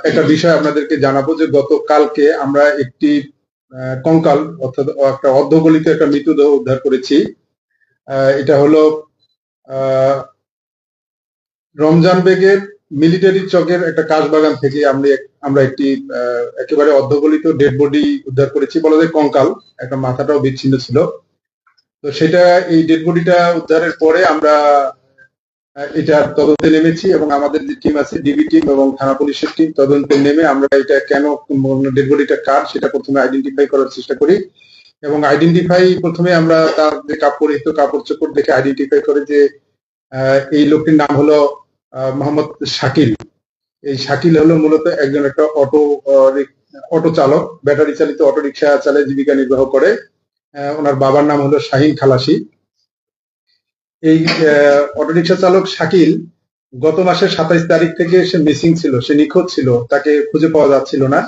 একটা বিষয় আপনাদেরকে জানাবো যে গতকালকে আমরা একটি কঙ্কাল অর্থাৎ একটা অর্ধগলিত একটা মৃতদেহ উদ্ধার করেছি। এটা হলো রমজান বেগের মিলিটারি চকের একটা কাশবাগান থেকে আমরা একটি একেবারে অর্ধগলিত ডেড বডি উদ্ধার করেছি, বলা যায় কঙ্কাল, একটা মাথাটাও বিচ্ছিন্ন ছিল। তো সেটা এই ডেড বডিটা উদ্ধারের পরে আমরা এটা তদন্তে নেমেছি এবং আমাদের যে টিম আছে ডিবি টিম এবং থানা পুলিশের টিম তদন্তে নেমে আমরা এটা কেন ডেড বডিটা কার সেটা প্রথমে আইডেন্টিফাই করার চেষ্টা করি এবং প্রথমে আমরা তার যে পরিহিত কাপড় চোপড় দেখে আইডেন্টিফাই করে যে এই লোকটির নাম হলো মোহাম্মদ শাকিল। এই শাকিল হলো মূলত একজন একটা অটো চালক, ব্যাটারি চালিত অটো রিক্সা চালায় জীবিকা নির্বাহ করে। ওনার বাবার নাম হলো শাহিন খালাসি। এই অটোরিকশা চালক শাকিল গত মাসের 27 তারিখ থেকে সে মিসিং ছিল, সে নিখোঁজ ছিল, তাকে খুঁজে পাওয়া যাচ্ছিল না।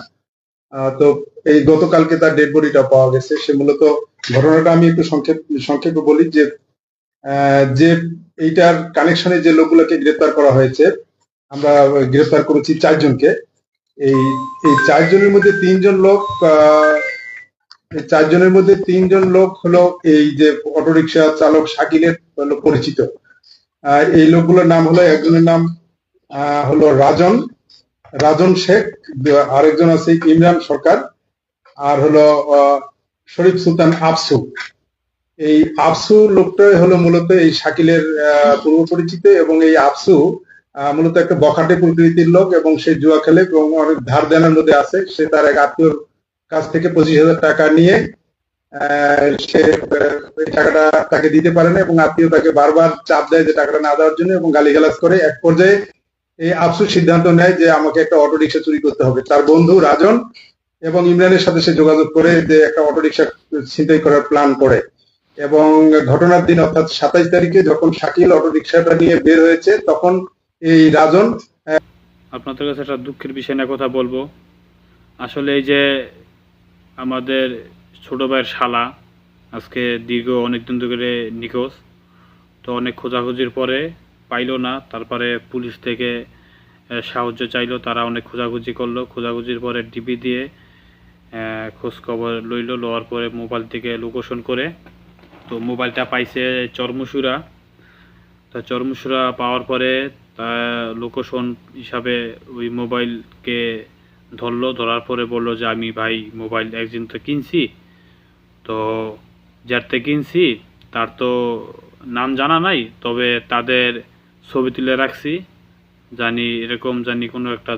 তো এই গতকালকে তার ডেড বডিটা পাওয়া গেছে। সে মূলত ঘটনাটা আমি একটু সংক্ষেপে বলি যে যে এইটার কানেকশনে যে লোকগুলোকে গ্রেপ্তার করা হয়েছে, আমরা গ্রেপ্তার করেছি 4 জনকে। এই 4 জনের মধ্যে 3 জন লোক 4 জনের মধ্যে 3 জন লোক হলো এই যে অটোরিকশা চালক শাকিলের হলো পরিচিত। এই লোকগুলোর নাম হলো, একজনের নাম হলো রাজন শেখ, আরেকজন আছে ইমরান সরকার, আর হলো শরীফ সুলতান আফসু। এই আফসু লোকটাই হলো মূলত এই শাকিলের পূর্ব পরিচিত এবং এই আফসু মূলত একটা বখাটে প্রকৃতির লোক এবং সে জুয়া খেলে এবং অনেক ধার দেনার মধ্যে আছে। সে তার এক আত্মীয়র কাছ থেকে 25,000 টাকা নিয়ে সে এই টাকাটা তাকে দিতে পারে না এবং আত্মীয় তাকে বারবার চাপ দেয় যে টাকাটা না দেওয়ার জন্য এবং গালিগালাজ করে। এক পর্যায়ে এই আফসু সিদ্ধান্ত নেয় যে আমাকে একটা অটো রিক্সা চুরি করতে হবে। তার বন্ধু রাজন এবং ইমরানের সাথে সে যোগাযোগ করে যে একটা অটো রিক্সা ছিনতাই করার প্ল্যান করে এবং ঘটনার দিন অর্থাৎ 27 তারিখে যখন শাকিল অটো রিক্সাটা নিয়ে বের হয়েছে তখন এই রাজন। আপনাদের কাছে একটা দুঃখের বিষয় নিয়ে কথা বলবো। আসলে এই যে আমাদের ছোট ভাইয়ের শালা আজকে দীর্ঘ অনেকদিন ধরে নিখোঁজ, তো অনেক খোঁজাখুঁজির পরে পাইলো না, তারপরে পুলিশ থেকে সাহায্য চাইলো, তারা অনেক খোঁজাখুঁজি করলো, খোঁজাখুঁজির পরে ডিবি দিয়ে খোঁজ খবর লওয়ার পরে মোবাইল থেকে লোকেশন করে তো মোবাইলটা পাইছে চরমুশুরা। তা চরমুশুরা পাওয়ার পরে তা লোকেশন হিসাবে ওই মোবাইলকে ধরার পরে বললো যে আমি ভাই মোবাইল একদিন তো কিনছি, তো যার থেকে কিনছি তার তো নাম জানা নাই, তবে তাদের ছবি তুলে রাখছি, জানি এরকম জানি কোনো একটা